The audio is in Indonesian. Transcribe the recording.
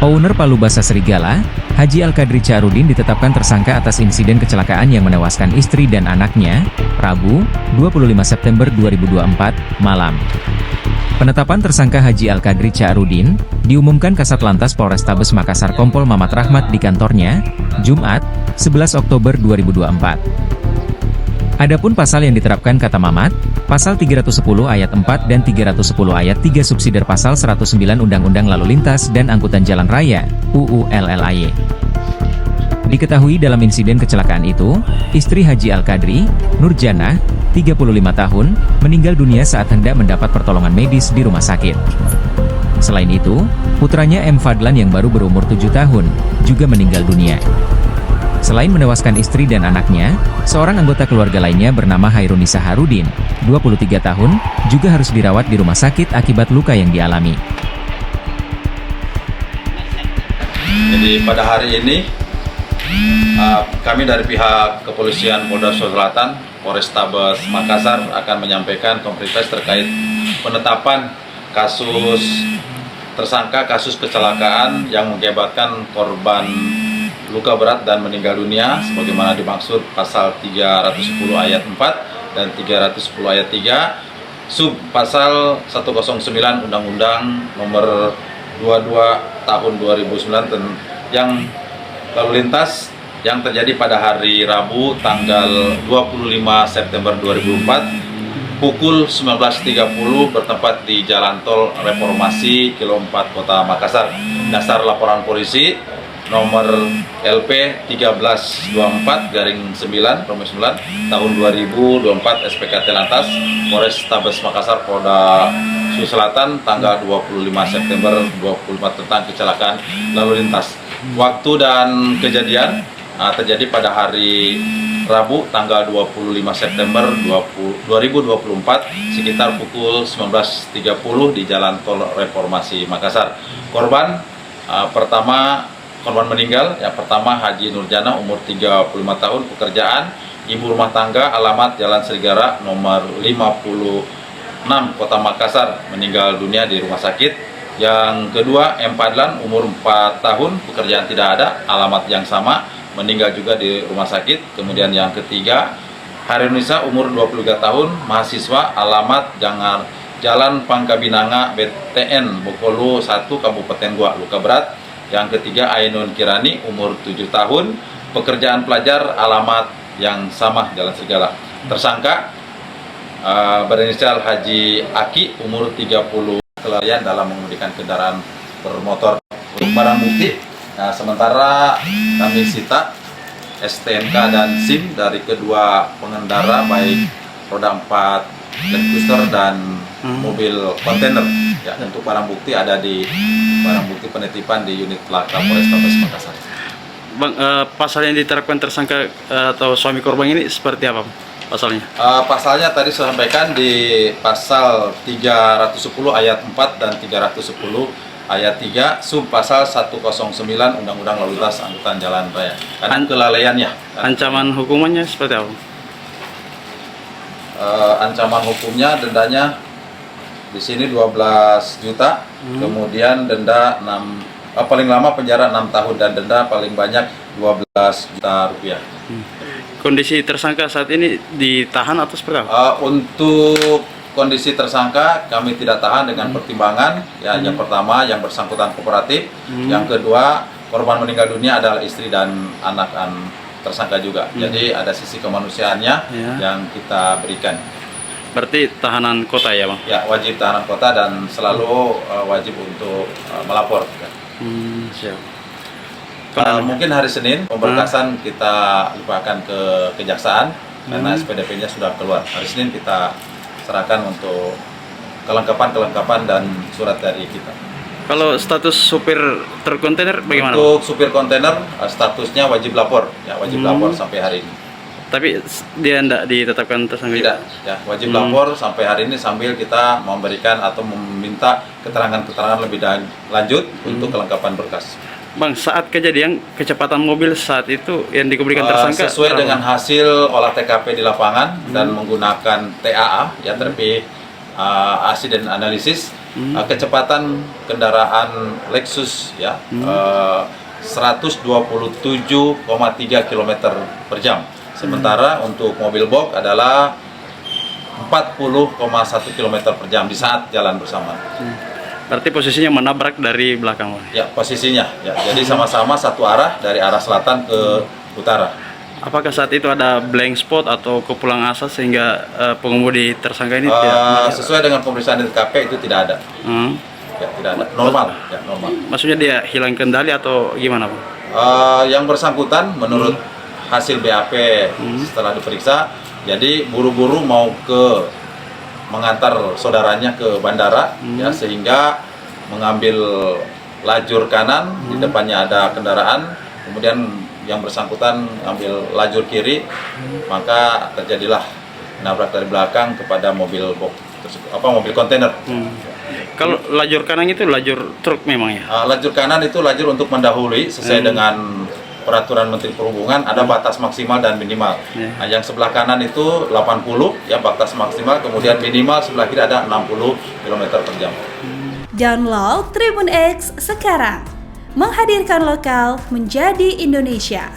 Owner Palubasa Serigala, Haji Al-Qadri Chahrudin ditetapkan tersangka atas insiden kecelakaan yang menewaskan istri dan anaknya, Rabu, 25 September 2024, malam. Penetapan tersangka Haji Al-Qadri Chahrudin diumumkan Kasat Lantas Polrestabes Makassar Kompol Mamat Rahmat di kantornya, Jumat, 11 Oktober 2024. Adapun pasal yang diterapkan kata Mamat, Pasal 310 Ayat 4 dan 310 Ayat 3 subsidiar Pasal 109 Undang-Undang Lalu Lintas dan Angkutan Jalan Raya, UU LLAY. Diketahui dalam insiden kecelakaan itu, istri Haji Al-Qadri, Nurjanah, 35 tahun, meninggal dunia saat hendak mendapat pertolongan medis di rumah sakit. Selain itu, putranya M. Fadlan yang baru berumur 7 tahun, juga meninggal dunia. Selain menewaskan istri dan anaknya, seorang anggota keluarga lainnya bernama Hairunisa Harudin, 23 tahun, juga harus dirawat di rumah sakit akibat luka yang dialami. Jadi pada hari ini, kami dari pihak Kepolisian Polda Sulawesi Selatan, Polrestabes Makassar akan menyampaikan konferensi terkait penetapan kasus tersangka kasus kecelakaan yang mengakibatkan korban luka berat dan meninggal dunia sebagaimana dimaksud pasal 310 ayat 4 dan 310 ayat 3 sub pasal 109 Undang-Undang nomor 22 tahun 2009 yang lalu lintas yang terjadi pada hari Rabu tanggal 25 September 2004 pukul 19.30 bertempat di Jalan Tol Reformasi Kilo 4 Kota Makassar. Dasar laporan polisi nomor LP 1324/9 tahun 2024 SPKT Lantas Polrestabes Makassar Polda Sulawesi Selatan tanggal 25 September 2024 tentang kecelakaan lalu lintas. Waktu dan kejadian terjadi pada hari Rabu tanggal 25 September 2024 sekitar pukul 19.30 di Jalan Tol Reformasi Makassar. Korban meninggal, yang pertama Haji Nurjanah umur 35 tahun, pekerjaan ibu rumah tangga, alamat Jalan Serigala nomor 56 Kota Makassar, meninggal dunia di rumah sakit. Yang kedua M. Fadlan umur 4 tahun, pekerjaan tidak ada, alamat yang sama, meninggal juga di rumah sakit. Kemudian yang ketiga Hairunisa umur 23 tahun, mahasiswa, alamat Jalan Pangkabinanga BTN Bokolu 1 Kabupaten Goa, luka berat. Yang ketiga Ainun Kirani umur 7 tahun, pekerjaan pelajar, alamat yang sama Jalan Serigala. Tersangka berinisial Haji Aki umur 30, kelalaian dalam mengemudikan kendaraan bermotor. Untuk barang bukti, sementara kami sita STNK dan SIM dari kedua pengendara baik roda 4 dan booster dan mobil kontainer. Ya, untuk barang bukti ada di barang bukti penitipan di unit laka Polrestabes Makassar. Bang, pasal yang diterapkan tersangka atau suami korban ini seperti apa pasalnya? Pasalnya tadi saya sampaikan di pasal 310 ayat 4 dan 310 ayat 3 sub pasal 109 Undang-Undang Lalu Lintas Angkutan Jalan Raya. Karena kelalaiannya. Ancaman hukumannya seperti apa? Ancaman hukumnya dendanya di sini 12 juta, kemudian denda paling lama penjara 6 tahun dan denda paling banyak 12 juta rupiah. Kondisi tersangka saat ini ditahan atau seperti apa? Untuk kondisi tersangka kami tidak tahan dengan pertimbangan ya. Yang pertama yang bersangkutan kooperatif, yang kedua korban meninggal dunia adalah istri dan anak tersangka juga. Jadi ada sisi kemanusiaannya yang kita berikan. Berarti tahanan kota ya, Bang? Ya, wajib tahanan kota dan selalu wajib untuk melapor. Siap. Mungkin hari Senin pemberkasan kita limpahkan ke kejaksaan karena SPDP-nya sudah keluar. Hari Senin kita serahkan untuk kelengkapan dan surat dari kita. Kalau status supir truk kontainer bagaimana? Untuk supir kontainer statusnya wajib lapor, ya wajib lapor sampai hari ini. Tapi dia tidak ditetapkan tersangka? Tidak, ya wajib lapor sampai hari ini sambil kita memberikan atau meminta keterangan-keterangan lebih lanjut untuk kelengkapan berkas. Bang, saat kejadian kecepatan mobil saat itu yang dikemudikan tersangka sesuai dengan hasil olah TKP di lapangan dan menggunakan TAA ya, terapi accident analysis, Kecepatan kendaraan Lexus ya 127,3 km per jam. Sementara untuk mobil box adalah 40,1 km per jam di saat jalan bersama. Berarti posisinya menabrak dari belakang, Bang? Ya, posisinya ya. Jadi sama-sama satu arah dari arah selatan ke utara. Apakah saat itu ada blank spot atau kepulang asas sehingga pengemudi tersangka ini tidak sesuai dengan pemeriksaan di TKP itu tidak ada. Ya, tidak ada. Normal, ya normal. Maksudnya dia hilang kendali atau gimana, Bang? Yang bersangkutan menurut hasil BAP setelah diperiksa, jadi buru-buru mau mengantar saudaranya ke bandara ya, sehingga mengambil lajur kanan, di depannya ada kendaraan, kemudian yang bersangkutan ambil lajur kiri, maka terjadilah nabrak dari belakang kepada mobil box tersebut, mobil kontainer. Kalau lajur kanan itu lajur truk memang ya? Lajur kanan itu lajur untuk mendahului sesuai dengan peraturan Menteri Perhubungan, ada batas maksimal dan minimal. Nah, yang sebelah kanan itu 80 ya batas maksimal, kemudian minimal sebelah kiri ada 60 km per jam. Download Tribun X sekarang, menghadirkan lokal menjadi Indonesia.